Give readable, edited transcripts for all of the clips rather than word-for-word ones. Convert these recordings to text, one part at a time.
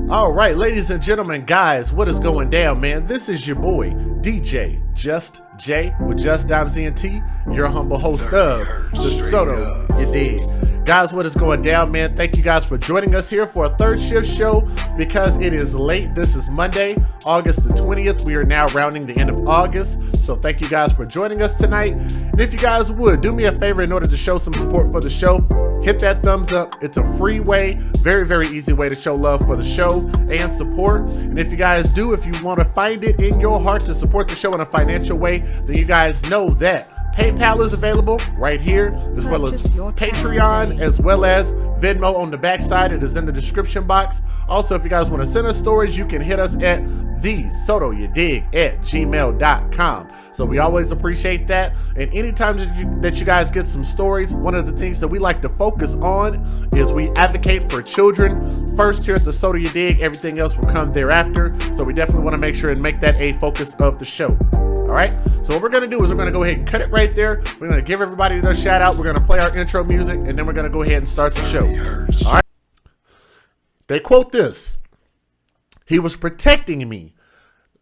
All right, ladies and gentlemen, guys, what is going down, man? This is your boy, DJ Just J with Just Dimes ENT, your humble host of the Soto, you dig. Guys, what is going down, man? Thank you guys for joining us here for a third shift show because it is late. This is Monday, August the 20th. We are now rounding the end of August. So thank you guys for joining us tonight. And if you guys would, do me a favor in order to show some support for the show, hit that thumbs up. It's a free way, very, very easy way to show love for the show and support. And if you guys do, if you want to find it in your heart to support the show in a financial way, then you guys know that PayPal is available right here, as well as Patreon, as well as Venmo on the backside. It is in the description box. Also, if you guys want to send us stories, you can hit us at thesotoyoudig@gmail.com. So we always appreciate that. And anytime that you guys get some stories, one of the things that we like to focus on is we advocate for children first here at the Soto You Dig. Everything else will come thereafter. So we definitely want to make sure and make that a focus of the show. All right, so what we're gonna do is we're gonna go ahead and cut it right there. We're gonna give everybody their shout out. We're gonna play our intro music, and then we're gonna go ahead and start the show. All right. They quote this: "He was protecting me."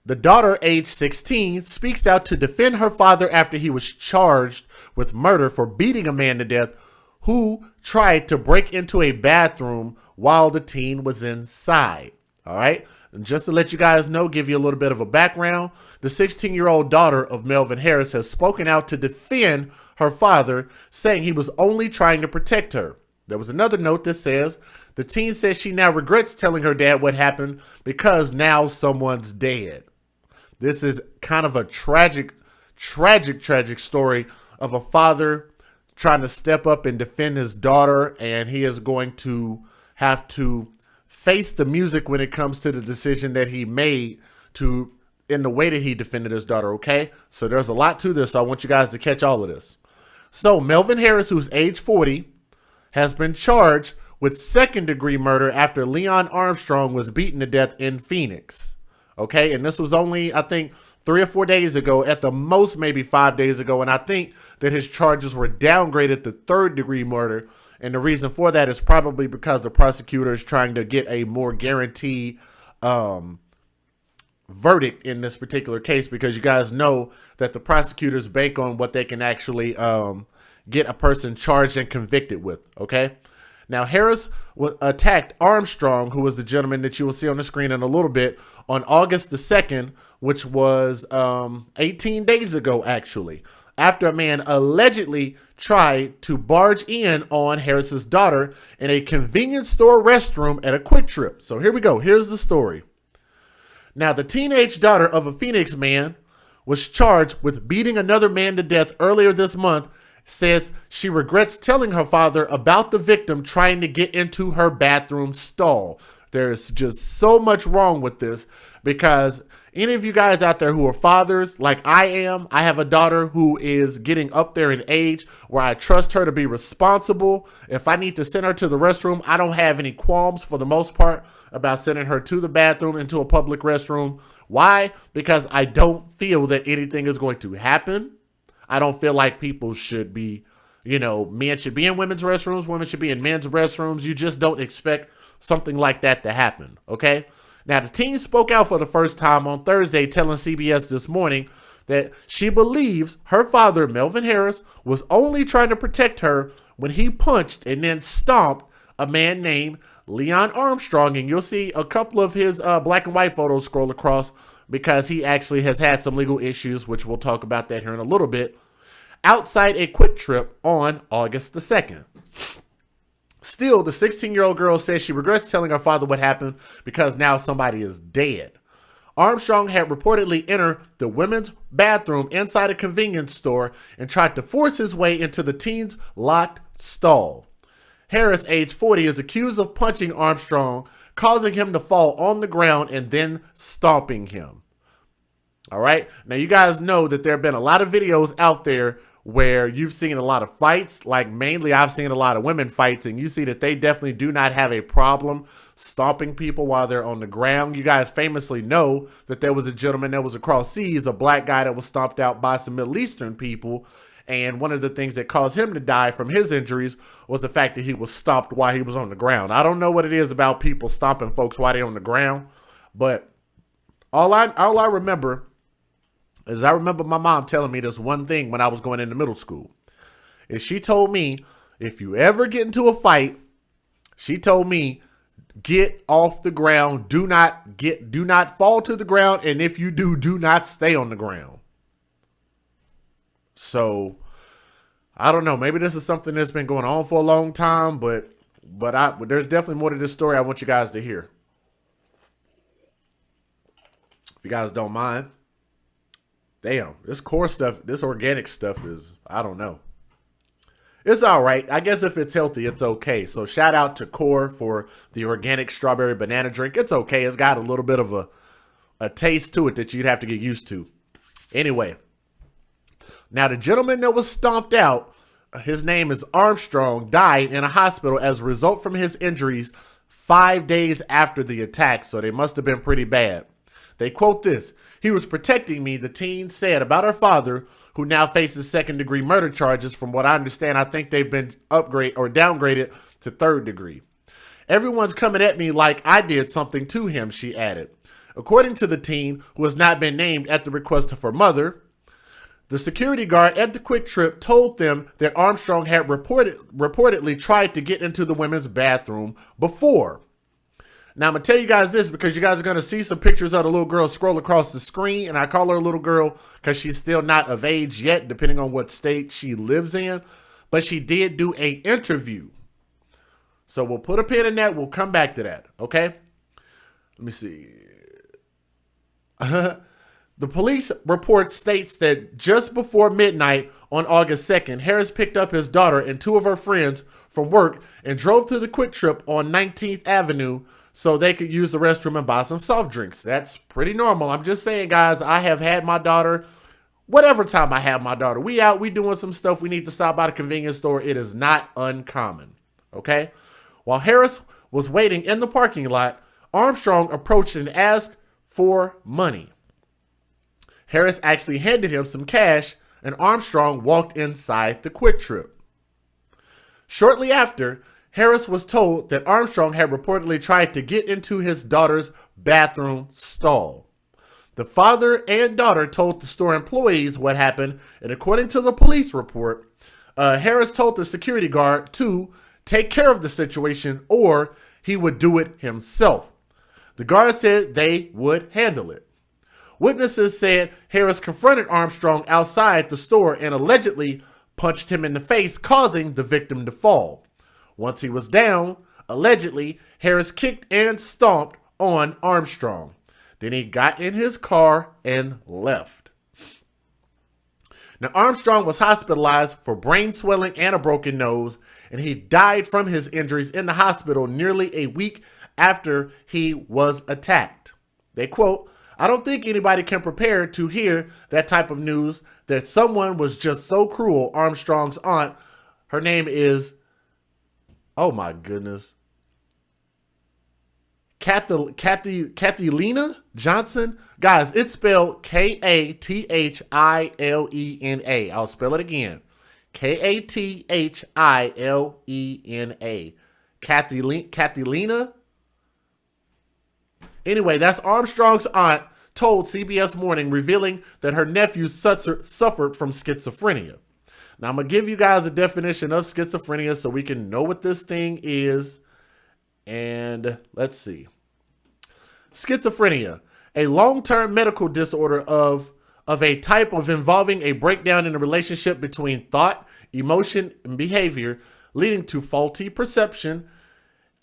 The daughter, age 16, speaks out to defend her father after he was charged with murder for beating a man to death who tried to break into a bathroom while the teen was inside. All right. And just to let you guys know, give you a little bit of a background, the 16-year-old daughter of Melvin Harris has spoken out to defend her father, saying he was only trying to protect her. There was another note that says, the teen says she now regrets telling her dad what happened because now someone's dead. This is kind of a tragic story of a father trying to step up and defend his daughter, and he is going to have to face the music when it comes to the decision that he made in the way that he defended his daughter, okay? So there's a lot to this, so I want you guys to catch all of this. So Melvin Harris, who's age 40, has been charged with second-degree murder after Leon Armstrong was beaten to death in Phoenix, okay? And this was only, I think, 3 or 4 days ago, at the most maybe 5 days ago, and I think that his charges were downgraded to third-degree murder. And the reason for that is probably because the prosecutor is trying to get a more guaranteed verdict in this particular case, because you guys know that the prosecutors bank on what they can actually get a person charged and convicted with, okay? Now, Harris attacked Armstrong, who was the gentleman that you will see on the screen in a little bit, on August the 2nd, which was 18 days ago, actually, after a man allegedly tried to barge in on Harris's daughter in a convenience store restroom at a Quick Trip. So here we go. Here's the story. Now, the teenage daughter of a Phoenix man was charged with beating another man to death earlier this month, says she regrets telling her father about the victim trying to get into her bathroom stall. There's just so much wrong with this, because any of you guys out there who are fathers like I am, I have a daughter who is getting up there in age where I trust her to be responsible. If I need to send her to the restroom, I don't have any qualms for the most part about sending her to the bathroom, into a public restroom. Why? Because I don't feel that anything is going to happen. I don't feel like people should be, men should be in women's restrooms, women should be in men's restrooms. You just don't expect something like that to happen, okay? Now, the teen spoke out for the first time on Thursday, telling CBS This Morning that she believes her father, Melvin Harris, was only trying to protect her when he punched and then stomped a man named Leon Armstrong. And you'll see a couple of his black and white photos scroll across, because he actually has had some legal issues, which we'll talk about that here in a little bit, outside a Quick Trip on August the 2nd. Still, the 16-year-old girl says she regrets telling her father what happened because now somebody is dead. Armstrong had reportedly entered the women's bathroom inside a convenience store and tried to force his way into the teen's locked stall. Harris, age 40, is accused of punching Armstrong, causing him to fall on the ground and then stomping him. All right. Now, you guys know that there have been a lot of videos out there where you've seen a lot of fights, like mainly I've seen a lot of women fights, and you see that they definitely do not have a problem stomping people while they're on the ground. You guys famously know that there was a gentleman that was across seas, a black guy that was stomped out by some Middle Eastern people, And one of the things that caused him to die from his injuries was the fact that he was stomped while he was on the ground. I don't know what it is about people stomping folks while they're on the ground, but all I remember is I remember my mom telling me this one thing when I was going into middle school. And she told me, if you ever get into a fight, she told me, get off the ground. Do not fall to the ground. And if you do not stay on the ground. So I don't know. Maybe this is something that's been going on for a long time, but there's definitely more to this story I want you guys to hear. If you guys don't mind. Damn, this core stuff, this organic stuff is, I don't know. It's all right. I guess if it's healthy, it's okay. So shout out to Core for the organic strawberry banana drink. It's okay. It's got a little bit of a taste to it that you'd have to get used to. Anyway. Now, the gentleman that was stomped out, his name is Armstrong, died in a hospital as a result from his injuries 5 days after the attack, so they must have been pretty bad. They quote this: "He was protecting me," the teen said about her father, who now faces second-degree murder charges. From what I understand, I think they've been downgraded to third degree. "Everyone's coming at me like I did something to him," she added. According to the teen, who has not been named at the request of her mother, the security guard at the Quick Trip told them that Armstrong had reportedly tried to get into the women's bathroom before. Now, I'm going to tell you guys this because you guys are going to see some pictures of the little girl scroll across the screen, and I call her a little girl because she's still not of age yet, depending on what state she lives in, but she did do an interview. So we'll put a pin in that. We'll come back to that, okay? Let me see. The police report states that just before midnight on August 2nd, Harris picked up his daughter and two of her friends from work and drove to the Quick Trip on 19th Avenue so they could use the restroom and buy some soft drinks. That's pretty normal. I'm just saying, guys, I have had my daughter, whatever time I have my daughter. We out, we doing some stuff. We need to stop by the convenience store. It is not uncommon, okay? While Harris was waiting in the parking lot, Armstrong approached and asked for money. Harris actually handed him some cash, and Armstrong walked inside the Quick Trip. Shortly after, Harris was told that Armstrong had reportedly tried to get into his daughter's bathroom stall. The father and daughter told the store employees what happened, and according to the police report, Harris told the security guard to take care of the situation or he would do it himself. The guard said they would handle it. Witnesses said Harris confronted Armstrong outside the store and allegedly punched him in the face, causing the victim to fall. Once he was down, allegedly, Harris kicked and stomped on Armstrong. Then he got in his car and left. Now, Armstrong was hospitalized for brain swelling and a broken nose, and he died from his injuries in the hospital nearly a week after he was attacked. They quote, "I don't think anybody can prepare to hear that type of news that someone was just so cruel." Armstrong's aunt, her name is, oh my goodness, Kathilena Johnson. Guys, it's spelled Kathilena. I'll spell it again. Kathilena. Kathilena. Anyway, that's Armstrong's aunt told CBS Morning, revealing that her nephew suffered from schizophrenia. Now, I'm going to give you guys a definition of schizophrenia so we can know what this thing is. And let's see. Schizophrenia, a long-term medical disorder of a type of involving a breakdown in the relationship between thought, emotion, and behavior, leading to faulty perception,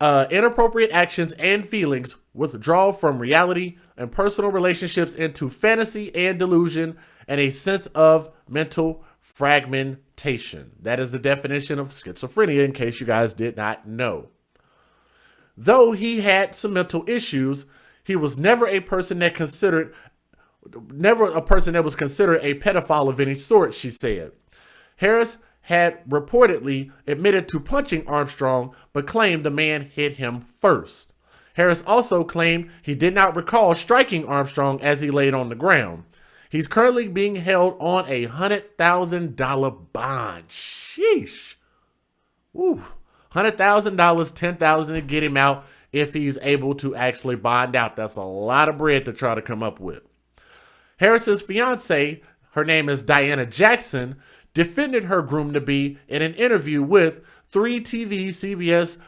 inappropriate actions and feelings, withdrawal from reality and personal relationships into fantasy and delusion, and a sense of mental fragmentation. That is the definition of schizophrenia, in case you guys did not know. Though he had some mental issues, he was never a person that was considered a pedophile of any sort, she said. Harris had reportedly admitted to punching Armstrong, but claimed the man hit him first. Harris also claimed he did not recall striking Armstrong as he laid on the ground. He's currently being held on a $100,000 bond. Sheesh. Ooh. $100,000, $10,000 to get him out if he's able to actually bond out. That's a lot of bread to try to come up with. Harris's fiance, her name is Diana Jackson, defended her groom-to-be in an interview with 3TV CBS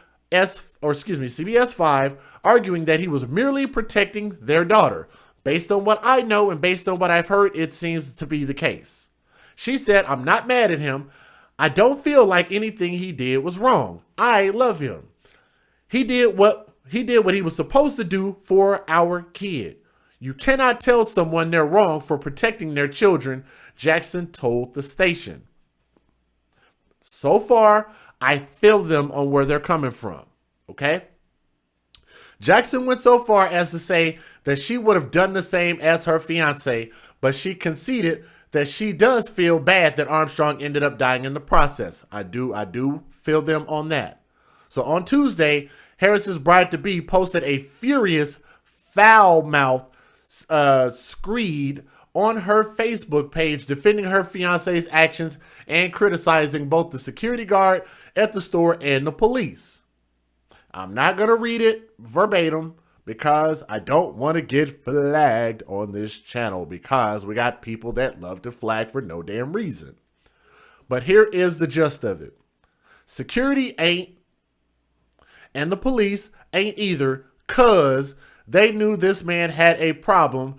5, arguing that he was merely protecting their daughter. Based on what I know and based on what I've heard, it seems to be the case. She said, "I'm not mad at him. I don't feel like anything he did was wrong. I love him. He did what he was supposed to do for our kid. You cannot tell someone they're wrong for protecting their children," Jackson told the station. So far, I feel them on where they're coming from, okay? Jackson went so far as to say that she would have done the same as her fiance, but she conceded that she does feel bad that Armstrong ended up dying in the process. I do feel them on that. So on Tuesday, Harris's bride-to-be posted a furious, foul-mouthed screed on her Facebook page defending her fiance's actions and criticizing both the security guard at the store and the police. I'm not going to read it verbatim because I don't want to get flagged on this channel because we got people that love to flag for no damn reason. But here is the gist of it. Security ain't, and the police ain't either, because they knew this man had a problem,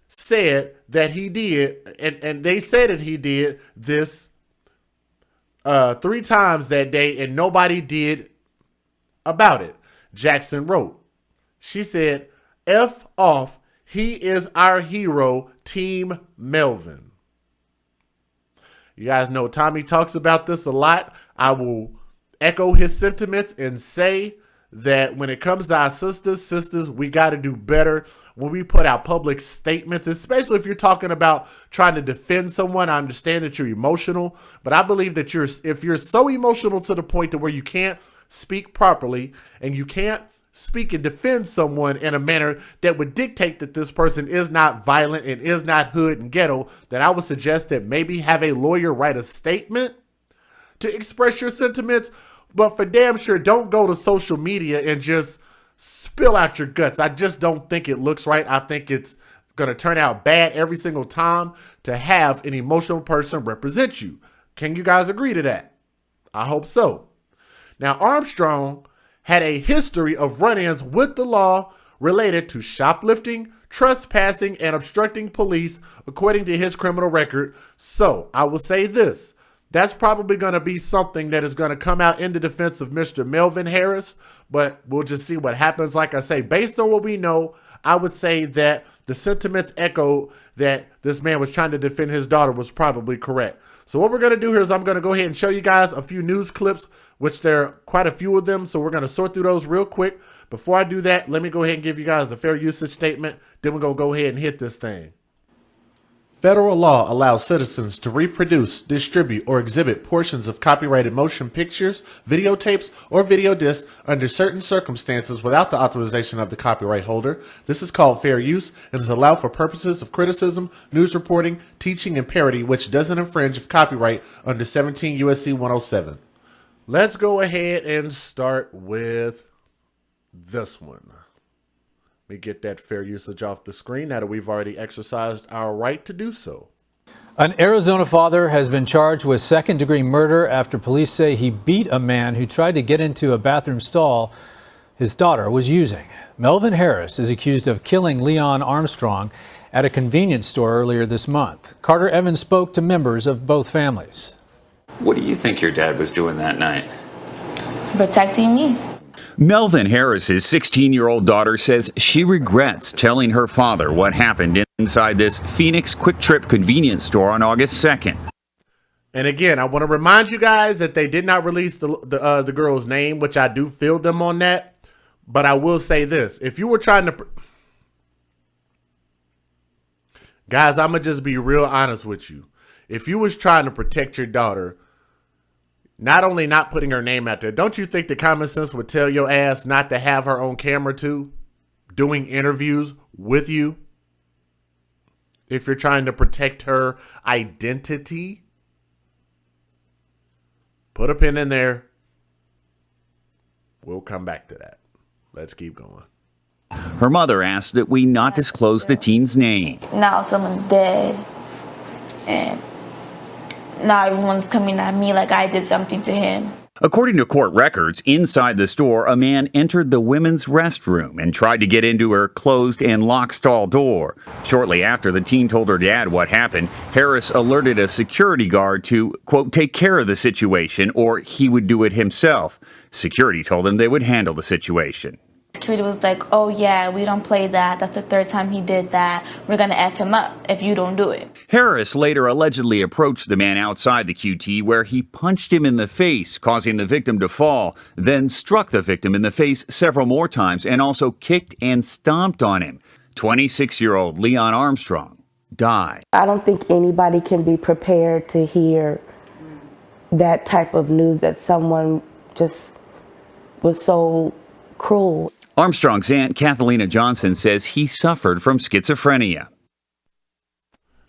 said that he did, and they said that he did this 3 times that day, and nobody did about it, Jackson wrote. She said, "F off, he is our hero, Team Melvin." You guys know Tommy talks about this a lot. I will echo his sentiments and say that when it comes to our sisters, we got to do better when we put out public statements, especially if you're talking about trying to defend someone. I understand that you're emotional, but I believe that if you're so emotional to the point to where you can't speak properly and you can't speak and defend someone in a manner that would dictate that this person is not violent and is not hood and ghetto, then I would suggest that maybe have a lawyer write a statement to express your sentiments. But for damn sure, don't go to social media and just spill out your guts. I just don't think it looks right. I think it's going to turn out bad every single time to have an emotional person represent you. Can you guys agree to that? I hope so. Now, Armstrong had a history of run-ins with the law related to shoplifting, trespassing, and obstructing police, according to his criminal record. So I will say this. That's probably going to be something that is going to come out in the defense of Mr. Melvin Harris, but we'll just see what happens. Like I say, based on what we know, I would say that the sentiments echo that this man was trying to defend his daughter was probably correct. So what we're going to do here is I'm going to go ahead and show you guys a few news clips, which there are quite a few of them. So we're going to sort through those real quick. Before I do that, let me go ahead and give you guys the fair usage statement. Then we're going to go ahead and hit this thing. Federal law allows citizens to reproduce, distribute, or exhibit portions of copyrighted motion pictures, videotapes, or video discs under certain circumstances without the authorization of the copyright holder. This is called fair use and is allowed for purposes of criticism, news reporting, teaching, and parody, which doesn't infringe of copyright under 17 U.S.C. 107. Let's go ahead and start with this one. Let me get that fair usage off the screen now that we've already exercised our right to do so. An Arizona father has been charged with second-degree murder after police say he beat a man who tried to get into a bathroom stall his daughter was using. Melvin Harris is accused of killing Leon Armstrong at a convenience store earlier this month. Carter Evans spoke to members of both families. What do you think your dad was doing that night? Protecting me. Melvin Harris's 16-year-old daughter says she regrets telling her father what happened inside this Phoenix Quick Trip convenience store on August 2nd. And again, I want to remind you guys that they did not release the girl's name, which I do feel them on that. But I will say this. If you were trying to... Guys, I'm going to just be real honest with you. If you was trying to protect your daughter, not only not putting her name out there, don't you think the common sense would tell your ass not to have her on camera too, doing interviews with you? if you're trying to protect her identity, put a pin in there. We'll come back to that. Let's keep going. Her mother asked that we not disclose the teen's name. Now someone's dead, and now everyone's coming at me like I did something to him. According to court records, inside the store, a man entered the women's restroom and tried to get into her closed and locked stall door. Shortly after the teen told her dad what happened, Harris alerted a security guard to, quote, take care of the situation or he would do it himself. Security told him they would handle the situation. Security was like, oh yeah, we don't play that. That's the third time he did that. We're going to F him up if you don't do it. Harris later allegedly approached the man outside the QT where he punched him in the face, causing the victim to fall, then struck the victim in the face several more times and also kicked and stomped on him. 26-year-old Leon Armstrong died. I don't think anybody can be prepared to hear that type of news, that someone just was so cruel. Armstrong's aunt, Kathalina Johnson, says he suffered from schizophrenia.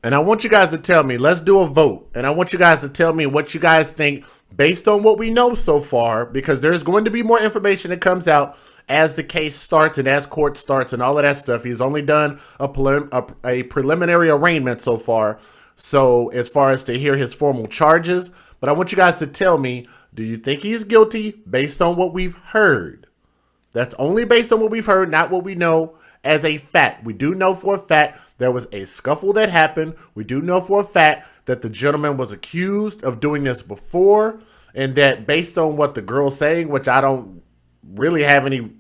And I want you guys to tell me, let's do a vote. And I want you guys to tell me what you guys think based on what we know so far, because there's going to be more information that comes out as the case starts and as court starts and all of that stuff. He's only done a preliminary arraignment so far. So as far as to hear his formal charges, but I want you guys to tell me, do you think he's guilty based on what we've heard? That's only based on what we've heard, not what we know as a fact. We do know for a fact there was a scuffle that happened. We do know for a fact that the gentleman was accused of doing this before, and that based on what the girl's saying, which I don't really have any,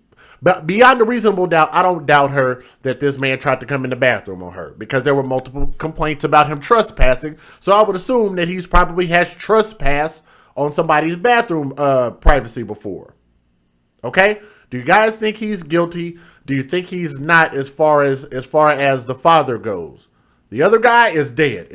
but beyond a reasonable doubt, I don't doubt her that this man tried to come in the bathroom on her, because there were multiple complaints about him trespassing. So I would assume that he's probably has trespassed on somebody's bathroom privacy before. Okay? Do you guys think he's guilty? Do you think he's not as far as the father goes? The other guy is dead.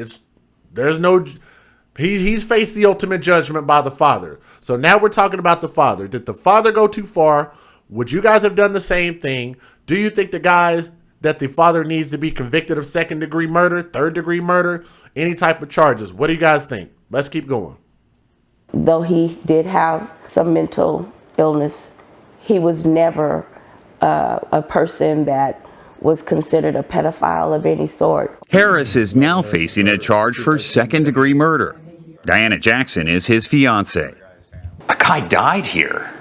He's faced the ultimate judgment by the father. So now we're talking about the father. Did the father go too far? Would you guys have done the same thing? Do you think that the father needs to be convicted of second-degree murder, third-degree murder, any type of charges? What do you guys think? Let's keep going. Though he did have some mental illness, he was never a person that was considered a pedophile of any sort. Harris is now facing a charge for second-degree murder. Diana Jackson is his fiancée. A guy died here.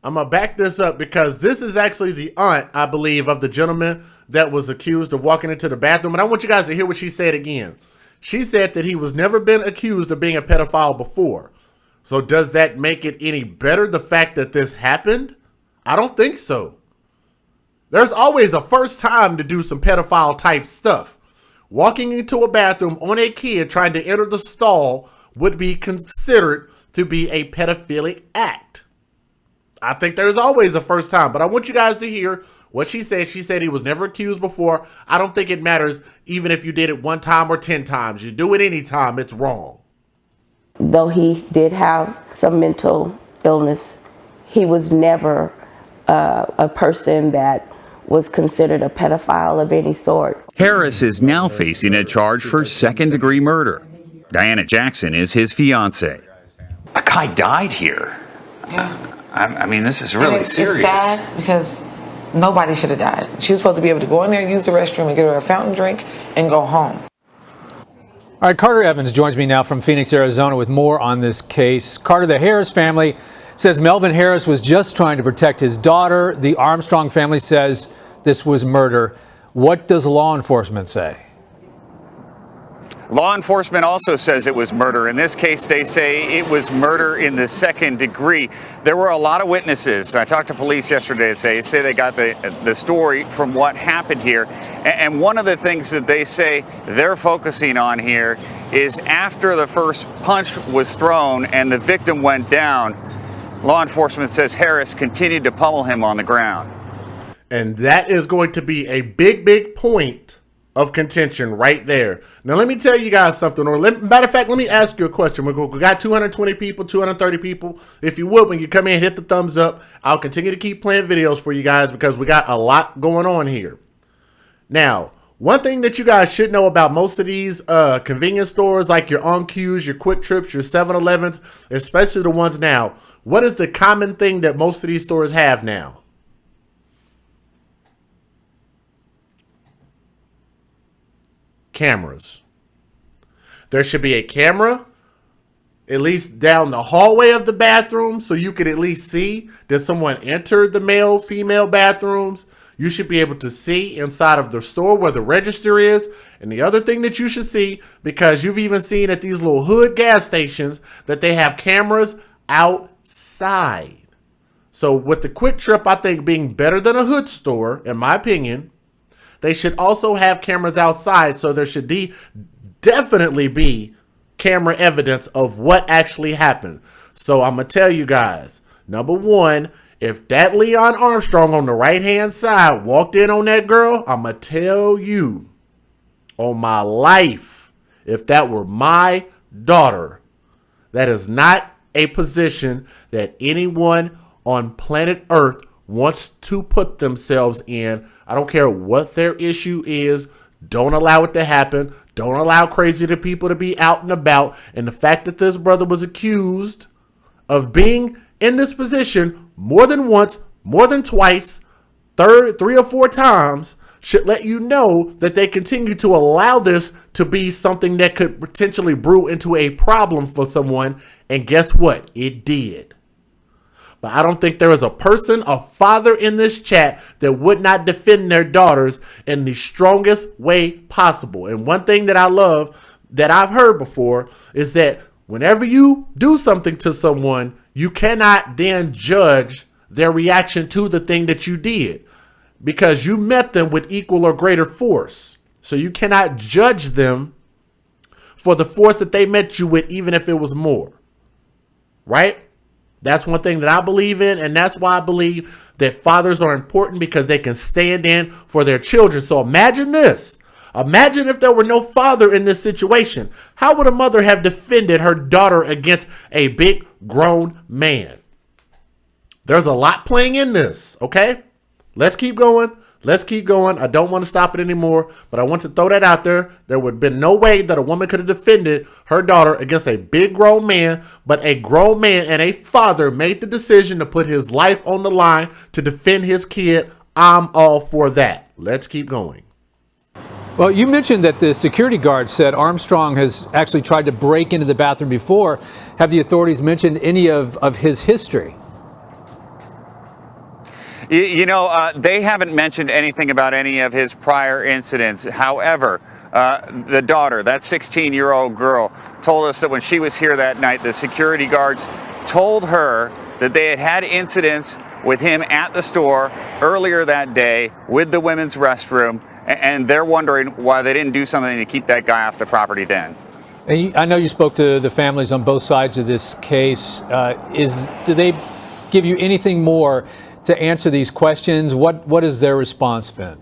I'm going to back this up because this is actually the aunt, I believe, of the gentleman that was accused of walking into the bathroom. And I want you guys to hear what she said again. She said that he was never been accused of being a pedophile before. So does that make it any better, the fact that this happened? I don't think so. There's always a first time to do some pedophile type stuff. Walking into a bathroom on a kid trying to enter the stall would be considered to be a pedophilic act. I think there's always a first time, but I want you guys to hear what she said. She said he was never accused before. I don't think it matters even if you did it 1 time or 10 times. You do it any time, it's wrong. Though he did have some mental illness, he was never a person that was considered a pedophile of any sort. Harris is now facing a charge for second-degree murder. Diana Jackson is his fiancée. A guy died here. Yeah. I mean, this is really serious. It's sad because nobody should have died. She was supposed to be able to go in there, use the restroom, and get her a fountain drink, and go home. All right, Carter Evans joins me now from Phoenix, Arizona with more on this case. Carter, the Harris family says Melvin Harris was just trying to protect his daughter. The Armstrong family says this was murder. What does law enforcement say? Law enforcement also says it was murder. In this case, they say it was murder in the second degree. There were a lot of witnesses. I talked to police yesterday. They say they got the story from what happened here. And one of the things that they say they're focusing on here is after the first punch was thrown and the victim went down, law enforcement says Harris continued to pummel him on the ground. And that is going to be a big, big point of contention right there. Now, let me tell you guys something, or matter of fact, let me ask you a question. We got 220 people, 230 people. If you would, when you come in, hit the thumbs up. I'll continue to keep playing videos for you guys because we got a lot going on here. Now, One thing that you guys should know about most of these convenience stores, like your On Q's, your Quick Trips, your 7-Elevens, especially the ones now, what is the common thing that most of these stores have now? Cameras. There should be a camera at least down the hallway of the bathroom, so you could at least see that someone entered the male, female bathrooms. You should be able to see inside of the store where the register is. And the other thing that you should see, because you've even seen at these little hood gas stations, that they have cameras outside. So with the Quick Trip, I think, being better than a hood store, in my opinion, they should also have cameras outside. So there should definitely be camera evidence of what actually happened. So I'm going to tell you guys, number one, if that Leon Armstrong on the right-hand side walked in on that girl, I'm going to tell you on my life, if that were my daughter, that is not a position that anyone on planet Earth wants to put themselves in. I don't care what their issue is. Don't allow it to happen. Don't allow crazy people to be out and about. And the fact that this brother was accused of being in this position more than once, more than twice, 3 or 4 times, should let you know that they continue to allow this to be something that could potentially brew into a problem for someone. And guess what? It did. But I don't think there is a person, a father in this chat that would not defend their daughters in the strongest way possible. And one thing that I love that I've heard before is that whenever you do something to someone, you cannot then judge their reaction to the thing that you did, because you met them with equal or greater force. So you cannot judge them for the force that they met you with, even if it was more. Right? That's one thing that I believe in, and that's why I believe that fathers are important, because they can stand in for their children. So imagine this. Imagine if there were no father in this situation. How would a mother have defended her daughter against a big grown man? There's a lot playing in this, okay? Let's keep going. Let's keep going. I don't want to stop it anymore, but I want to throw that out there. There would have been no way that a woman could have defended her daughter against a big grown man, but a grown man and a father made the decision to put his life on the line to defend his kid. I'm all for that. Let's keep going. Well, you mentioned that the security guard said Armstrong has actually tried to break into the bathroom before. Have the authorities mentioned any of his history? You know, they haven't mentioned anything about any of his prior incidents. However, the daughter, that 16-year-old girl, told us that when she was here that night, the security guards told her that they had had incidents with him at the store earlier that day with the women's restroom, and they're wondering why they didn't do something to keep that guy off the property then. And I know you spoke to the families on both sides of this case. Do they give you anything more to answer these questions? What has their response been?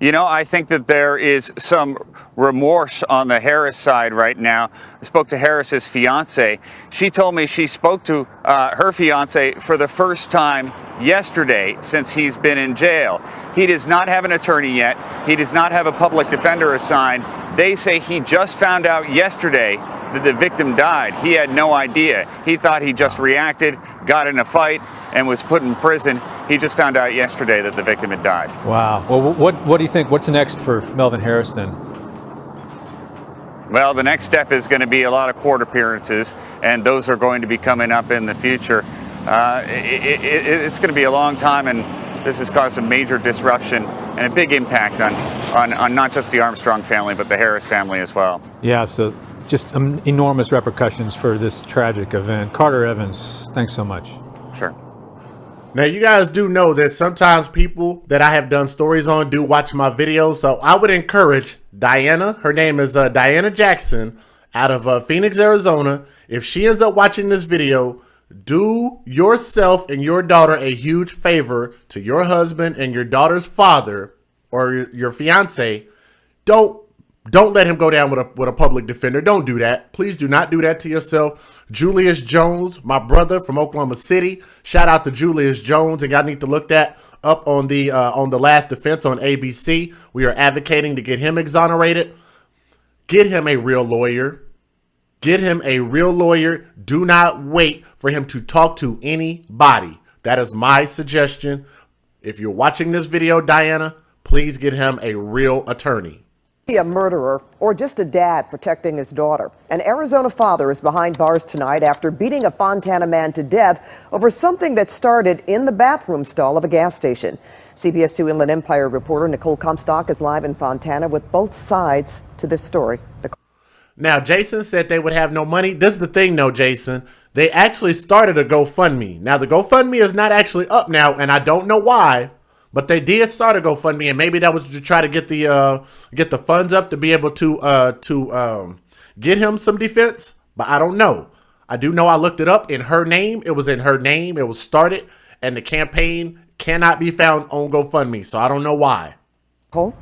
You know, I think that there is some remorse on the Harris side right now. I spoke to Harris's fiance. She told me she spoke to her fiance for the first time yesterday since he's been in jail. He does not have an attorney yet. He does not have a public defender assigned. They say he just found out yesterday that the victim died. He had no idea. He thought he just reacted, got in a fight, and was put in prison. He just found out yesterday that the victim had died. Wow. Well, what do you think? What's next for Melvin Harris then? Well, the next step is going to be a lot of court appearances, and those are going to be coming up in the future. It's going to be a long time, and this has caused a major disruption and a big impact on not just the Armstrong family, but the Harris family as well. Yeah, so just enormous repercussions for this tragic event. Carter Evans, thanks so much. Sure. Now, you guys do know that sometimes people that I have done stories on do watch my videos. So I would encourage Diana, her name is Diana Jackson, out of Phoenix, Arizona. If she ends up watching this video, do yourself and your daughter a huge favor to your husband and your daughter's father or your fiance. Don't Don't let him go down with a public defender. Don't do that. Please do not do that to yourself. Julius Jones, my brother from Oklahoma City. Shout out to Julius Jones, and y'all need to look that up on the Last Defense on ABC. We are advocating to get him exonerated. Get him a real lawyer. Get him a real lawyer. Do not wait for him to talk to anybody. That is my suggestion. If you're watching this video, Diana, please get him a real attorney. Be a murderer or just a dad protecting his daughter. An Arizona father is behind bars tonight after beating a Fontana man to death over something that started in the bathroom stall of a gas station. CBS 2 Inland Empire reporter Nicole Comstock is live in Fontana with both sides to this story. Now, Jason said they would have no money. This is the thing, though, Jason. They actually started a GoFundMe. Now, the GoFundMe is not actually up now, and I don't know why. But they did start a GoFundMe, and maybe that was to try to get the funds up to be able to get him some defense. But I don't know. I do know I looked it up in her name. It was in her name. It was started, and the campaign cannot be found on GoFundMe. So I don't know why. Cole?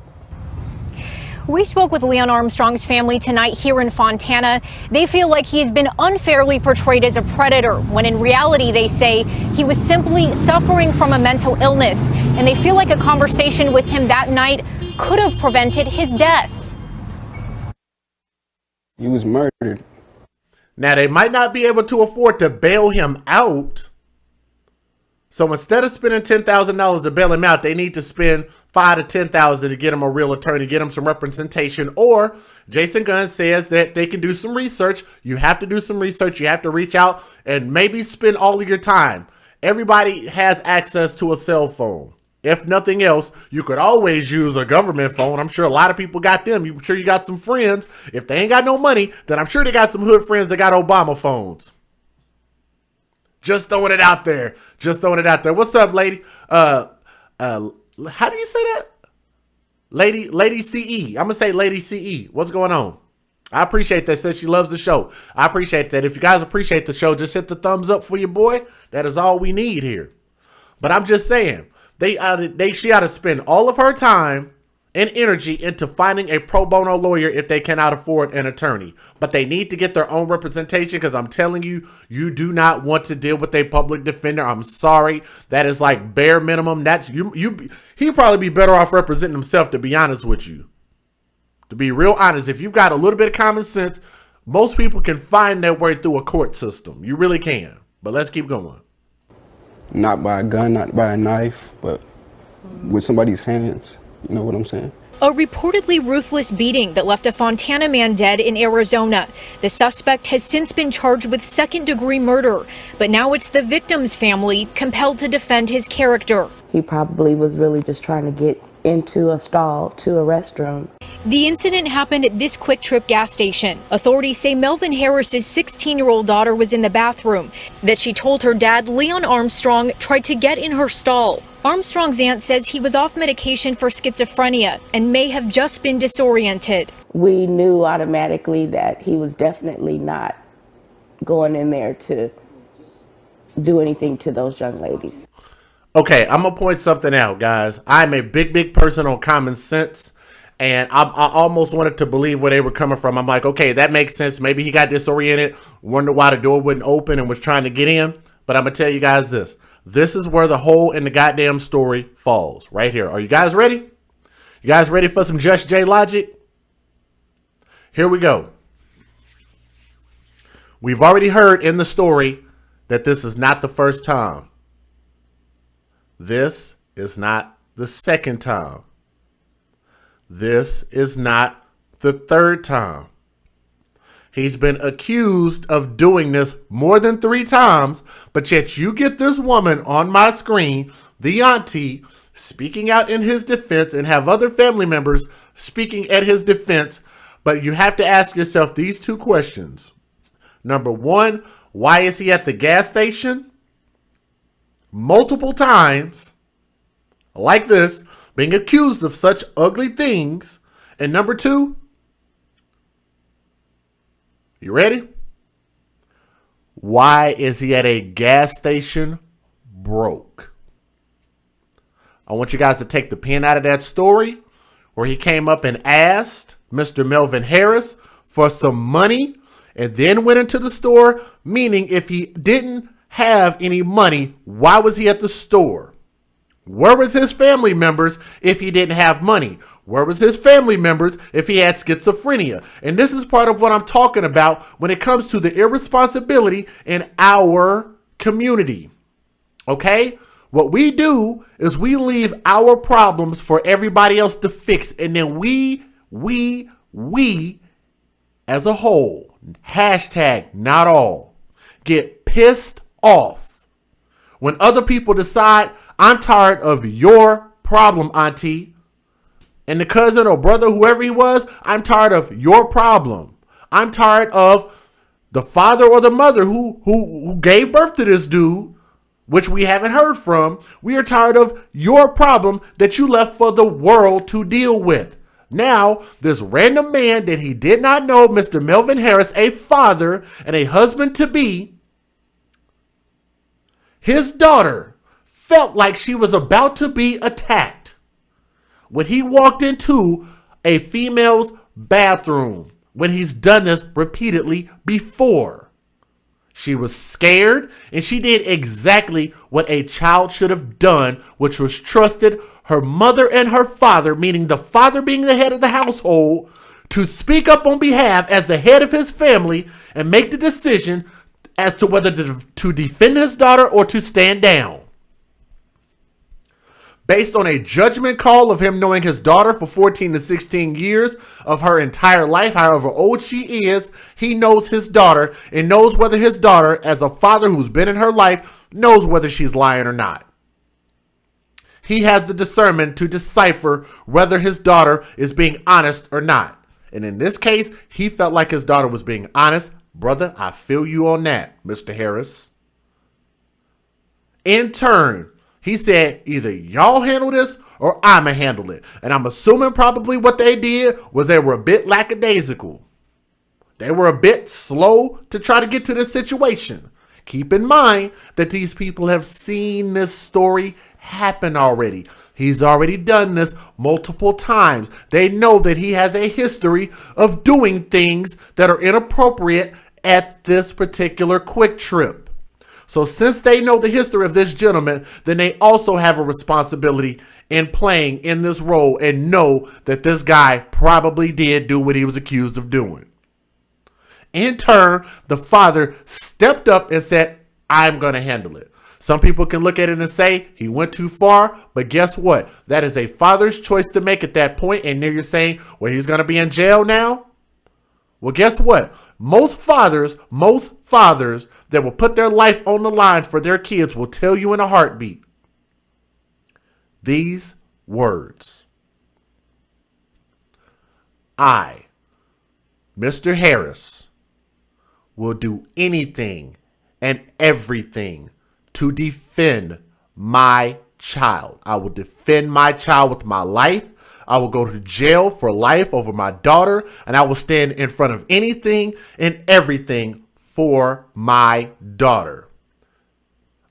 We spoke with Leon Armstrong's family tonight here in Fontana. They feel like he's been unfairly portrayed as a predator, when in reality they say he was simply suffering from a mental illness. And they feel like a conversation with him that night could have prevented his death. He was murdered. Now, they might not be able to afford to bail him out. So instead of spending $10,000 to bail him out, they need to spend $5,000 to $10,000 to get him a real attorney, get him some representation. Or Jason Gunn says that they can do some research. You have to do some research. You have to reach out and maybe spend all of your time. Everybody has access to a cell phone. If nothing else, you could always use a government phone. I'm sure a lot of people got them. I'm sure you got some friends. If they ain't got no money, then I'm sure they got some hood friends that got Obama phones. Just throwing it out there. Just throwing it out there. What's up, lady? How do you say that? Lady CE. I'm going to say Lady CE. What's going on? I appreciate that. Says she loves the show. I appreciate that. If you guys appreciate the show, just hit the thumbs up for your boy. That is all we need here. But I'm just saying, she ought to spend all of her time and energy into finding a pro bono lawyer if they cannot afford an attorney. But they need to get their own representation, because I'm telling you, you do not want to deal with a public defender. I'm sorry. That is like bare minimum. That's he'd probably be better off representing himself, to be honest with you. To be real honest, if you've got a little bit of common sense, most people can find their way through a court system. You really can. But let's keep going. Not by a gun, not by a knife, but with somebody's hands. You know what I'm saying? A reportedly ruthless beating that left a Fontana man dead in Arizona. The suspect has since been charged with second-degree murder, but now it's the victim's family compelled to defend his character. He probably was really just trying to get into a stall, to a restroom. The incident happened at this Quick Trip gas station. Authorities say Melvin Harris's 16-year-old daughter was in the bathroom, that she told her dad, Leon Armstrong, tried to get in her stall. Armstrong's aunt says he was off medication for schizophrenia and may have just been disoriented. We knew automatically that he was definitely not going in there to do anything to those young ladies. Okay, I'm going to point something out, guys. I'm a big person on common sense, and I almost wanted to believe where they were coming from. I'm like, okay, that makes sense. Maybe he got disoriented, wondered why the door wouldn't open and was trying to get in. But I'm going to tell you guys this. This is where the hole in the goddamn story falls, right here. Are you guys ready? You guys ready for some Just Jay logic? Here we go. We've already heard in the story that this is not the first time. This is not the second time. This is not the third time. He's been accused of doing this more than 3 times, but yet you get this woman on my screen, the auntie, speaking out in his defense and have other family members speaking at his defense. But you have to ask yourself these 2 questions. Number 1, why is he at the gas station multiple times like this, being accused of such ugly things? And number 2, you ready? Why is he at a gas station broke? I want you guys to take the pen out of that story. where he came up and asked Mr. Melvin Harris for some money and then went into the store, meaning if he didn't have any money, why was he at the store? Where was his family members if he didn't have money? Where was his family members if he had schizophrenia? And this is part of what I'm talking about when it comes to the irresponsibility in our community. Okay? What we do is we leave our problems for everybody else to fix. And then we as a whole, hashtag not all, get pissed off when other people decide, I'm tired of your problem, auntie. And the cousin or brother, whoever he was, I'm tired of your problem. I'm tired of the father or the mother who gave birth to this dude, which we haven't heard from. We are tired of your problem that you left for the world to deal with. Now, this random man that he did not know, Mr. Melvin Harris, a father and a husband-to-be, his daughter felt like she was about to be attacked when he walked into a female's bathroom, when he's done this repeatedly before. She was scared, and she did exactly what a child should have done, which was trusted her mother and her father, meaning the father being the head of the household, to speak up on behalf as the head of his family and make the decision as to whether to defend his daughter or to stand down. Based on a judgment call of him knowing his daughter for 14 to 16 years of her entire life, however old she is, he knows his daughter and knows whether his daughter, as a father who's been in her life, knows whether she's lying or not. He has the discernment to decipher whether his daughter is being honest or not. And in this case, he felt like his daughter was being honest. Brother, I feel you on that, Mr. Harris. In turn, he said, either y'all handle this or I'ma handle it. And I'm assuming probably what they did was they were a bit lackadaisical. They were a bit slow to try to get to this situation. Keep in mind that these people have seen this story happen already. He's already done this multiple times. They know that he has a history of doing things that are inappropriate at this particular quick trip. So since they know the history of this gentleman, then they also have a responsibility in playing in this role and know that this guy probably did do what he was accused of doing. In turn, the father stepped up and said, I'm going to handle it. Some people can look at it and say he went too far, but guess what? That is a father's choice to make at that point. And then you're saying, well, he's going to be in jail now? Well, guess what? Most fathers that will put their life on the line for their kids will tell you in a heartbeat these words. I, Mr. Harris, will do anything and everything to defend my child. I will defend my child with my life. I will go to jail for life over my daughter, and I will stand in front of anything and everything for my daughter.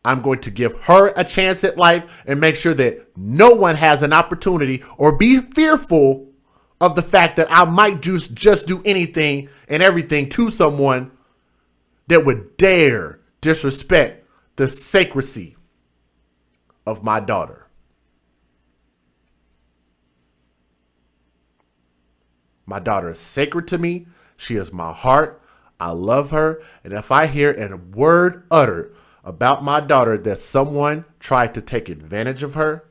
I'm going to give her a chance at life and make sure that no one has an opportunity or be fearful of the fact that I might just do anything and everything to someone that would dare disrespect the sacredcy of my daughter. My daughter is sacred to me. She is my heart. I love her. And if I hear a word uttered about my daughter that someone tried to take advantage of her,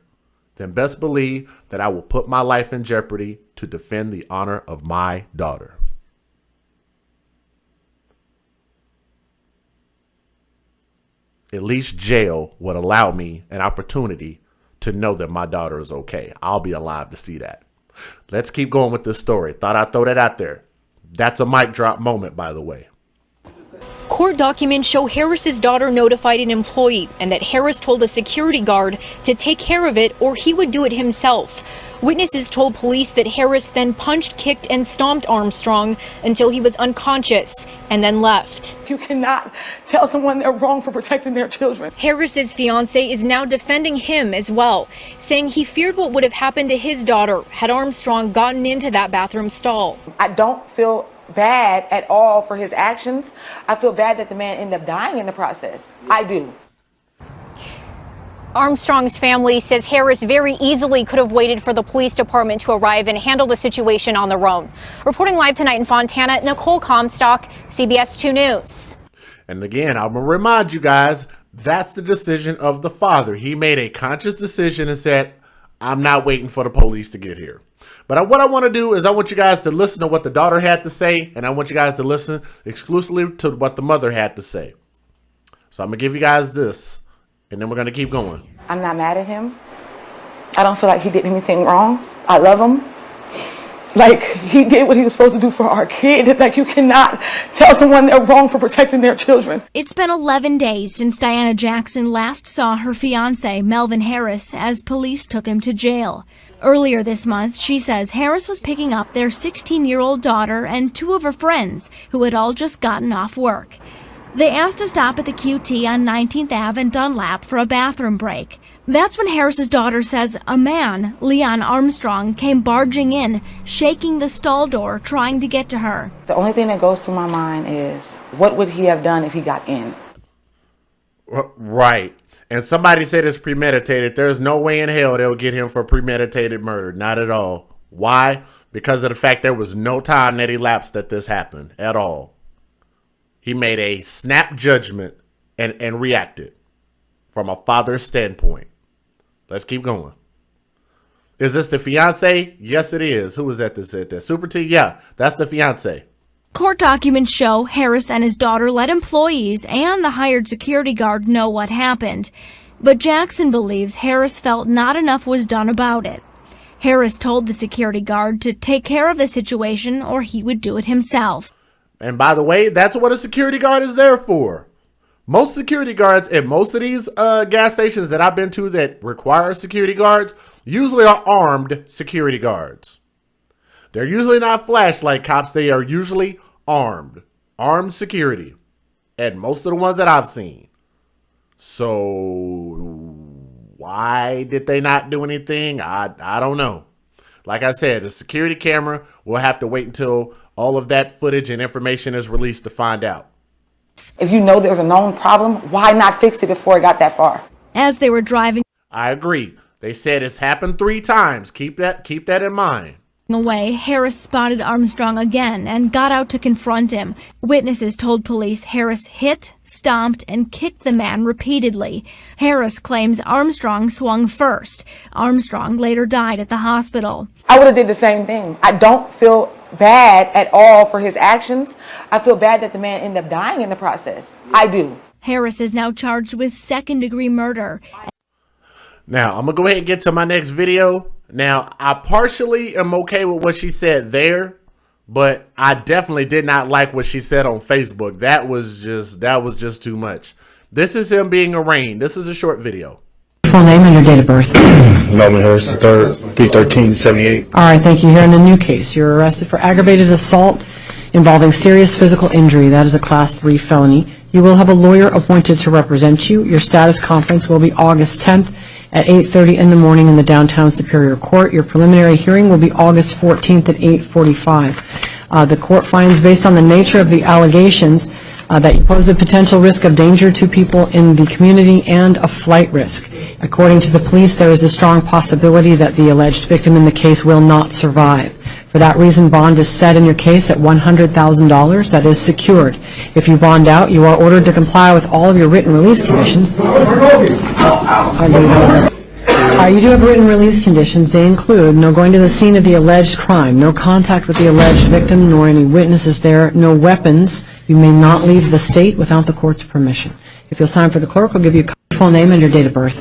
then best believe that I will put my life in jeopardy to defend the honor of my daughter. At least jail would allow me an opportunity to know that my daughter is okay. I'll be alive to see that. Let's keep going with this story. Thought I'd throw that out there. That's a mic drop moment, by the way. Court documents show Harris's daughter notified an employee and that Harris told a security guard to take care of it or he would do it himself. Witnesses told police that Harris then punched, kicked, and stomped Armstrong until he was unconscious and then left. You cannot tell someone they're wrong for protecting their children. Harris's fiance is now defending him as well, saying he feared what would have happened to his daughter had Armstrong gotten into that bathroom stall. I don't feel bad at all for his actions. I feel bad that the man ended up dying in the process. I do. Armstrong's family says Harris very easily could have waited for the police department to arrive and handle the situation on their own. Reporting live tonight in Fontana, Nicole Comstock, CBS 2 News. And again, I'm going to remind you guys, that's the decision of the father. He made a conscious decision and said, I'm not waiting for the police to get here. But what I want to do is I want you guys to listen to what the daughter had to say, and I want you guys to listen exclusively to what the mother had to say. So I'm going to give you guys this, and then we're going to keep going. I'm not mad at him. I don't feel like he did anything wrong. I love him. Like, he did what he was supposed to do for our kid. Like, you cannot tell someone they're wrong for protecting their children. It's been 11 days since Diana Jackson last saw her fiancé, Melvin Harris, as police took him to jail. Earlier this month, she says Harris was picking up their 16-year-old daughter and two of her friends who had all just gotten off work. They asked to stop at the QT on 19th Ave and Dunlap for a bathroom break. That's when Harris's daughter says a man, Leon Armstrong, came barging in, shaking the stall door, trying to get to her. The only thing that goes through my mind is, what would he have done if he got in? Right. And somebody said it's premeditated. There's no way in hell they'll get him for premeditated murder. Not at all. Why? Because of the fact there was no time that elapsed that this happened at all. He made a snap judgment and reacted from a father's standpoint. Let's keep going. Is this the fiance? Yes, it is. Who was that said that? Super T? Yeah, that's the fiance. Court documents show Harris and his daughter let employees and the hired security guard know what happened. But Jackson believes Harris felt not enough was done about it. Harris told the security guard to take care of the situation or he would do it himself. And by the way, that's what a security guard is there for. Most security guards at most of these gas stations that I've been to that require security guards usually are armed security guards. They're usually not flashlight cops. They are usually armed security at most of the ones that I've seen. So why did they not do anything? I don't know. Like I said, the security camera will have to wait until all of that footage and information is released to find out. If you know there's a known problem, why not fix it before it got that far? As they were driving I agree. They said it's happened 3 times. Keep that in mind. away, Harris spotted Armstrong again and got out to confront him. Witnesses told police Harris hit, stomped, and kicked the man repeatedly. Harris claims Armstrong swung first. Armstrong later died at the hospital. I would have did the same thing. I don't feel bad at all for his actions. I feel bad that the man ended up dying in the process. I do. Harris is now charged with second-degree murder. Now, I'm going to go ahead and get to my next video. Now, I partially am okay with what she said there, but I definitely did not like what she said on Facebook. That was just too much. This is him being arraigned. This is a short video. Full name and your date of birth. Melvin Harris, 3/13/78. All right, thank you. Here in the new case, you're arrested for aggravated assault involving serious physical injury. That is a Class 3 felony. You will have a lawyer appointed to represent you. Your status conference will be August 10th at 8:30 in the morning in the downtown Superior Court. Your preliminary hearing will be August 14th at 8:45. The court finds, based on the nature of the allegations, that you pose a potential risk of danger to people in the community and a flight risk. According to the police, there is a strong possibility that the alleged victim in the case will not survive. For that reason, bond is set in your case at $100,000. That is secured. If you bond out, you are ordered to comply with all of your written release conditions. You do have written release conditions. They include no going to the scene of the alleged crime, no contact with the alleged victim, nor any witnesses there, no weapons. You may not leave the state without the court's permission. If you'll sign for the clerk, I'll give you a full name and your date of birth.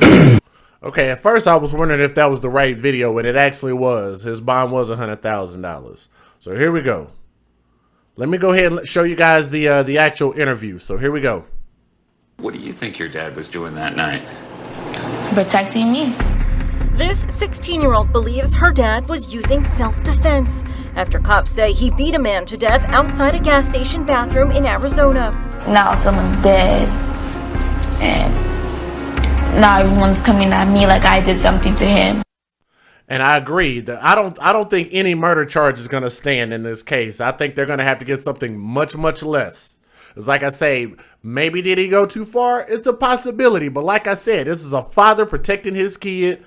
Okay, at first I was wondering if that was the right video, and it actually was. His bond was $100,000. So here we go. Let me go ahead and show you guys the actual interview. So here we go. What do you think your dad was doing that night? Protecting me. This 16-year-old believes her dad was using self-defense after cops say he beat a man to death outside a gas station bathroom in Arizona. Now someone's dead, and now everyone's coming at me like I did something to him. And I agree that I don't think any murder charge is going to stand in this case. I think they're going to have to get something much, much less. It's like I say, maybe did he go too far? It's a possibility. But like I said, this is a father protecting his kid.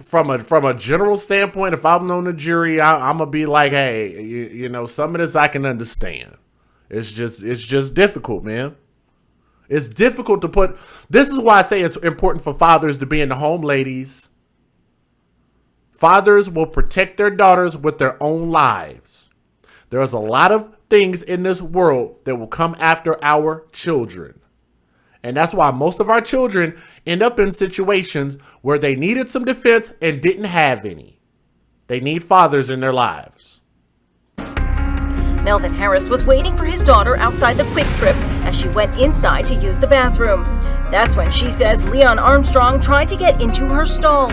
From a general standpoint, if I'm on the jury, I'm going to be like, hey, you know, some of this I can understand. It's just difficult, man. It's difficult to put. This is why I say it's important for fathers to be in the home, ladies. Fathers will protect their daughters with their own lives. There's a lot of things in this world that will come after our children. And that's why most of our children end up in situations where they needed some defense and didn't have any. They need fathers in their lives. Melvin Harris was waiting for his daughter outside the Quick Trip as she went inside to use the bathroom. That's when she says Leon Armstrong tried to get into her stall.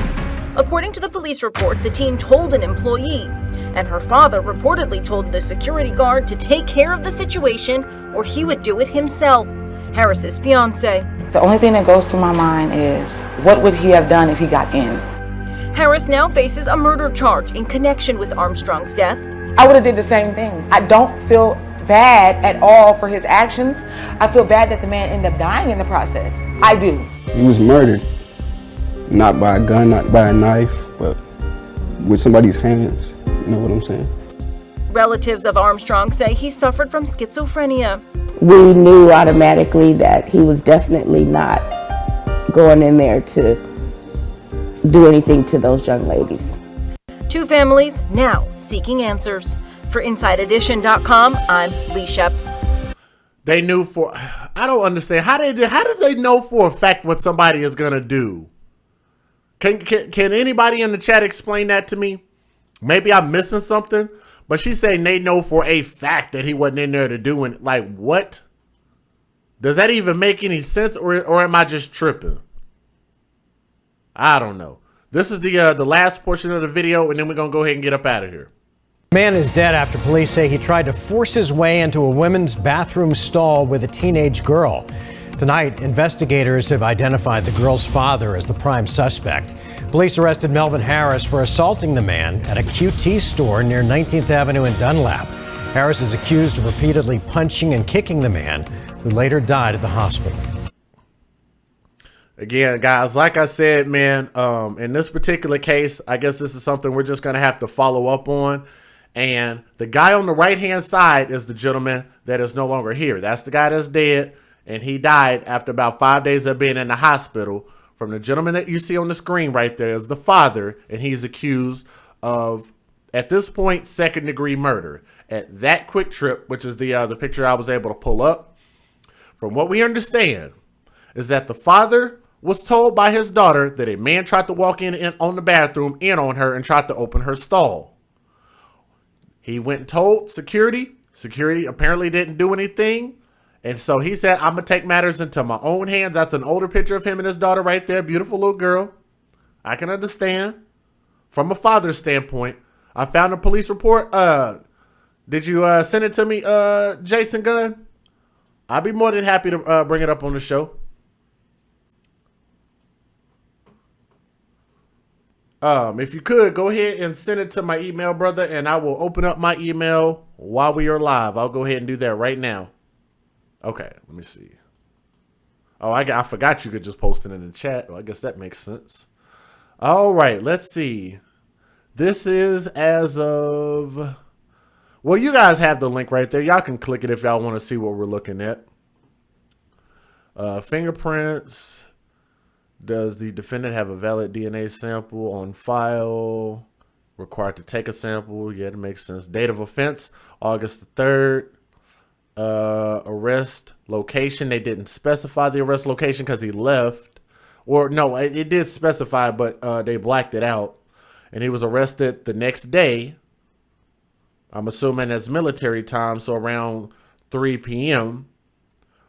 According to the police report, the teen told an employee, and her father reportedly told the security guard to take care of the situation or he would do it himself. Harris's fiance. The only thing that goes through my mind is, what would he have done if he got in? Harris now faces a murder charge in connection with Armstrong's death. I would have did the same thing. I don't feel bad at all for his actions. I feel bad that the man ended up dying in the process. I do. He was murdered. Not by a gun, not by a knife, but with somebody's hands. You know what I'm saying? Relatives of Armstrong say he suffered from schizophrenia. We knew automatically that he was definitely not going in there to do anything to those young ladies. Two families now seeking answers. For InsideEdition.com, I'm Lee Sheps. They knew for, I don't understand. How did they know for a fact what somebody is going to do? Can anybody in the chat explain that to me? Maybe I'm missing something. But she's saying they know for a fact that he wasn't in there to do it. Like, what? Does that even make any sense, or am I just tripping? I don't know. This is the last portion of the video, and then we're going to go ahead and get up out of here. Man is dead after police say he tried to force his way into a women's bathroom stall with a teenage girl. Tonight, investigators have identified the girl's father as the prime suspect. Police arrested Melvin Harris for assaulting the man at a QT store near 19th Avenue in Dunlap. Harris is accused of repeatedly punching and kicking the man, who later died at the hospital. Again, guys, like I said, man, in this particular case, I guess this is something we're just going to have to follow up on. And the guy on the right-hand side is the gentleman that is no longer here. That's the guy that's dead. And he died after about 5 days of being in the hospital. From the gentleman that you see on the screen right there is the father. And he's accused of, at this point, second-degree murder. At that Quick Trip, which is the picture I was able to pull up. From what we understand is that the father was told by his daughter that a man tried to walk in on the bathroom in on her and tried to open her stall. He went and told security. Security apparently didn't do anything. And so he said, I'm going to take matters into my own hands. That's an older picture of him and his daughter right there. Beautiful little girl. I can understand. From a father's standpoint, I found a police report. Did you send it to me, Jason Gunn? I'd be more than happy to bring it up on the show. If you could, go ahead and send it to my email, brother, and I will open up my email while we are live. I'll go ahead and do that right now. Okay, let me see. Oh, I forgot you could just post it in the chat. Well, I guess that makes sense. All right, let's see. This is as of... Well, you guys have the link right there. Y'all can click it if y'all want to see what we're looking at. Fingerprints. Does the defendant have a valid DNA sample on file? Required to take a sample. Yeah, that makes sense. Date of offense, August the 3rd. Arrest location. They didn't specify the arrest location because he left. Or no, it did specify, but they blacked it out. And he was arrested the next day. I'm assuming it's military time, so around 3 p.m.,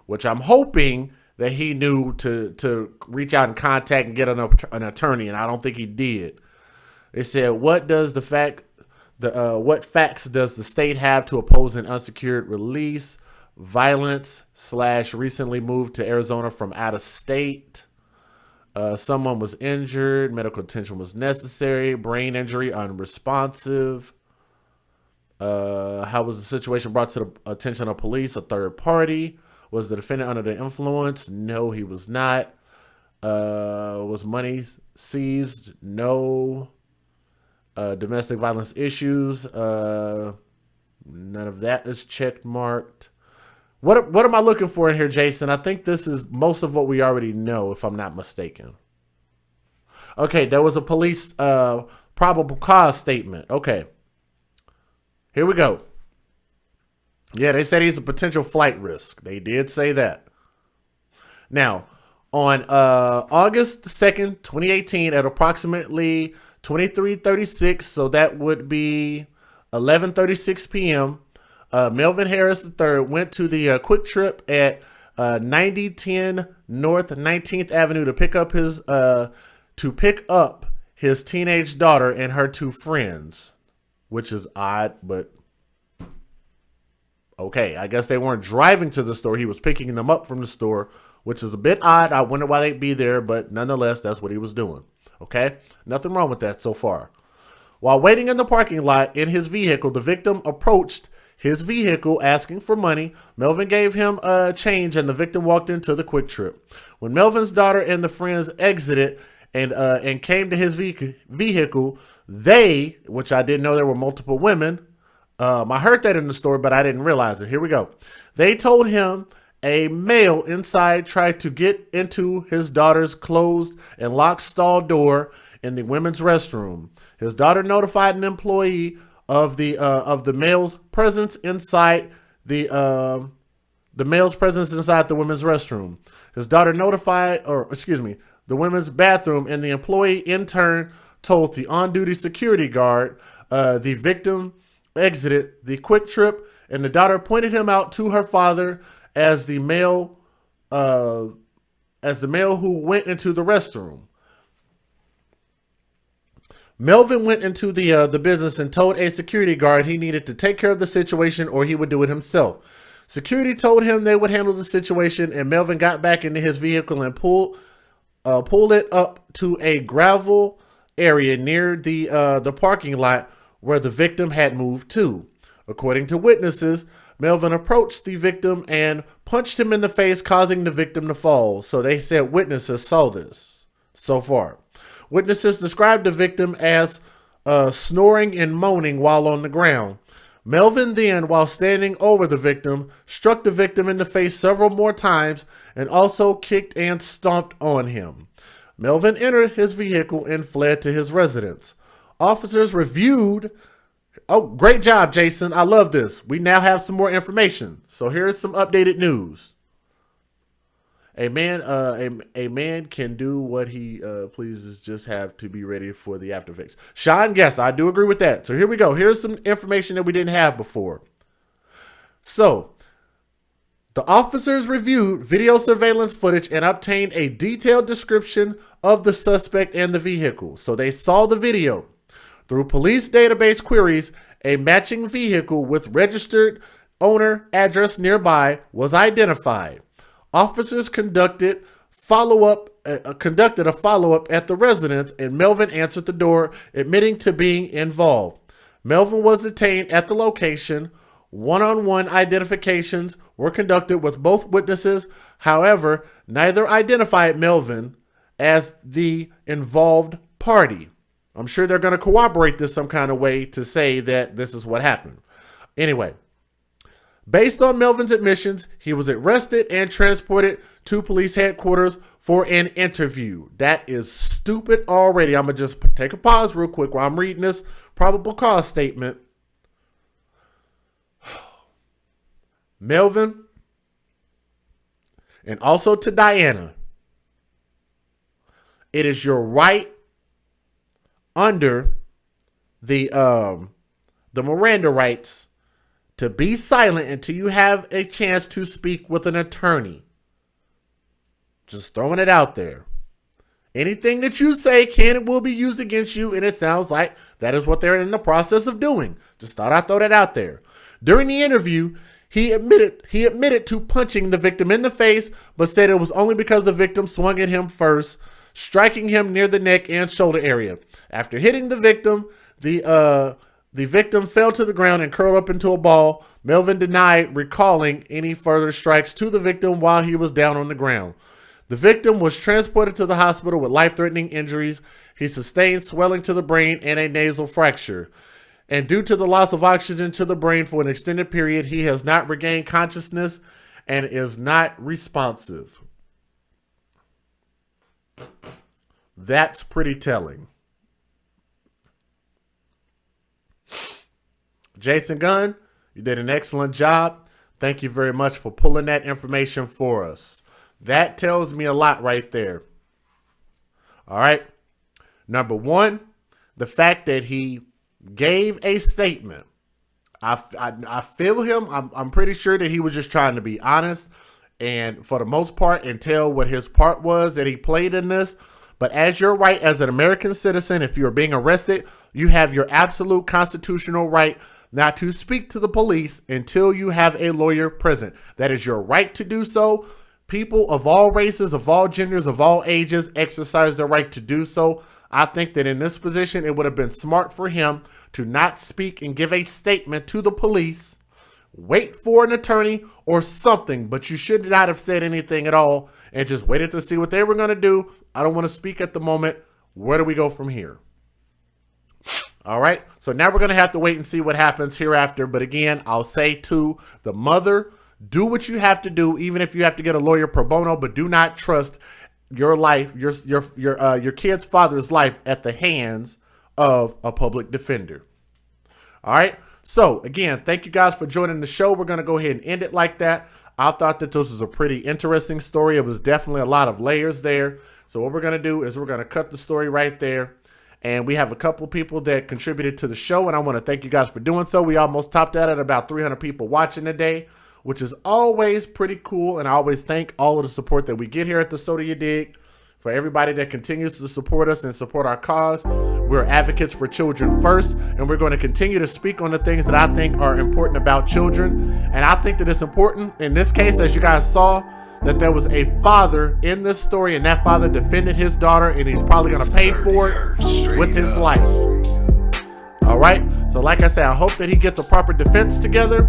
which I'm hoping that he knew to reach out and contact and get an attorney, and I don't think he did. They said, what facts does the state have to oppose an unsecured release? Violence / recently moved to Arizona from out of state. Someone was injured. Medical attention was necessary. Brain injury unresponsive. How was the situation brought to the attention of police? A third party. Was the defendant under the influence? No, he was not. Was money seized? No. Domestic violence issues? None of that is check marked. What am I looking for in here, Jason? I think this is most of what we already know, if I'm not mistaken. Okay, there was a police probable cause statement. Okay. Here we go. Yeah, they said he's a potential flight risk. They did say that. Now, on August 2nd, 2018, at approximately 23:36, so that would be 11:36 p.m., Melvin Harris III went to the Quick Trip at 9010 North 19th Avenue to pick up his teenage daughter and her two friends, which is odd, but okay. I guess they weren't driving to the store. He was picking them up from the store, which is a bit odd. I wonder why they'd be there, but nonetheless, that's what he was doing. Okay? Nothing wrong with that so far. While waiting in the parking lot in his vehicle, the victim approached his vehicle asking for money. Melvin gave him change and the victim walked into the Quick Trip. When Melvin's daughter and the friends exited and came to his vehicle, they, which I didn't know there were multiple women, I heard that in the story, but I didn't realize it. Here we go. They told him a male inside tried to get into his daughter's closed and locked stall door in the women's restroom. His daughter notified an employee of the male's presence inside the women's restroom. His daughter notified, the women's bathroom, and the employee in turn told the on-duty security guard. The victim exited the Quick Trip, and the daughter pointed him out to her father as the male who went into the restroom. Melvin went into the business and told a security guard he needed to take care of the situation or he would do it himself. Security told him they would handle the situation, and Melvin got back into his vehicle and pulled it up to a gravel area near the parking lot where the victim had moved to. According to witnesses, Melvin approached the victim and punched him in the face, causing the victim to fall. So they said witnesses saw this so far. Witnesses described the victim as snoring and moaning while on the ground. Melvin then, while standing over the victim, struck the victim in the face several more times and also kicked and stomped on him. Melvin entered his vehicle and fled to his residence. Officers reviewed. Oh, great job, Jason. I love this. We now have some more information. So here's some updated news. A man can do what he pleases, just have to be ready for the after effects. Sean, yes, I do agree with that. So here we go. Here's some information that we didn't have before. So the officers reviewed video surveillance footage and obtained a detailed description of the suspect and the vehicle. So they saw the video. Through police database queries, a matching vehicle with registered owner address nearby was identified. Officers conducted a follow-up at the residence, and Melvin answered the door, admitting to being involved. Melvin was detained at the location. One-on-one identifications were conducted with both witnesses. However, neither identified Melvin as the involved party. I'm sure they're going to corroborate this some kind of way to say that this is what happened. Anyway, based on Melvin's admissions, he was arrested and transported to police headquarters for an interview. That is stupid already. I'm going to just take a pause real quick while I'm reading this probable cause statement. Melvin, and also to Diana, it is your right under the the Miranda rights to be silent until you have a chance to speak with an attorney. Just throwing it out there. Anything that you say can and will be used against you, and it sounds like that is what they're in the process of doing. Just thought I'd throw that out there. During the interview, he admitted to punching the victim in the face, but said it was only because the victim swung at him first, striking him near the neck and shoulder area. After hitting the victim, the victim fell to the ground and curled up into a ball. Melvin denied recalling any further strikes to the victim while he was down on the ground. The victim was transported to the hospital with life-threatening injuries. He sustained swelling to the brain and a nasal fracture. And due to the loss of oxygen to the brain for an extended period, he has not regained consciousness and is not responsive. That's pretty telling. Jason Gunn, you did an excellent job. Thank you very much for pulling that information for us. That tells me a lot right there. All right. Number one, the fact that he gave a statement. I feel him. I'm pretty sure that he was just trying to be honest and for the most part and tell what his part was that he played in this. But as your right as an American citizen, if you're being arrested, you have your absolute constitutional right not to speak to the police until you have a lawyer present. That is your right to do so. People of all races, of all genders, of all ages exercise their right to do so. I think that in this position, it would have been smart for him to not speak and give a statement to the police, wait for an attorney or something, but you should not have said anything at all and just waited to see what they were going to do. I don't want to speak at the moment. Where do we go from here? All right. So now we're going to have to wait and see what happens hereafter. But again, I'll say to the mother, do what you have to do, even if you have to get a lawyer pro bono, but do not trust your life, your kid's father's life at the hands of a public defender. All right. So again, thank you guys for joining the show. We're going to go ahead and end it like that. I thought that this was a pretty interesting story. It was definitely a lot of layers there. So what we're going to do is we're going to cut the story right there. And we have a couple of people that contributed to the show, and I want to thank you guys for doing so. We almost topped out at about 300 people watching today, which is always pretty cool. And I always thank all of the support that we get here at the So Do You Dig. For everybody that continues to support us and support our cause. We're advocates for children first, and we're going to continue to speak on the things that I think are important about children. And I think that it's important in this case, as you guys saw, that there was a father in this story, and that father defended his daughter, and he's probably going to pay for it with his life. All right. So like I said, I hope that he gets a proper defense together,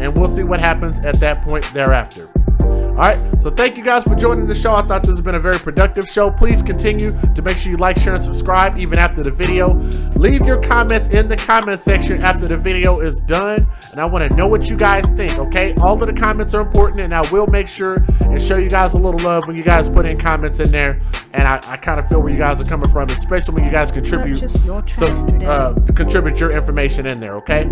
and we'll see what happens at that point thereafter. All right, so thank you guys for joining the show. I thought this has been a very productive show. Please continue to make sure you like, share, and subscribe even after the video. Leave your comments in the comment section after the video is done, and I want to know what you guys think, okay? All of the comments are important, and I will make sure and show you guys a little love when you guys put in comments in there, and I kind of feel where you guys are coming from, especially when you guys contribute your information in there, okay?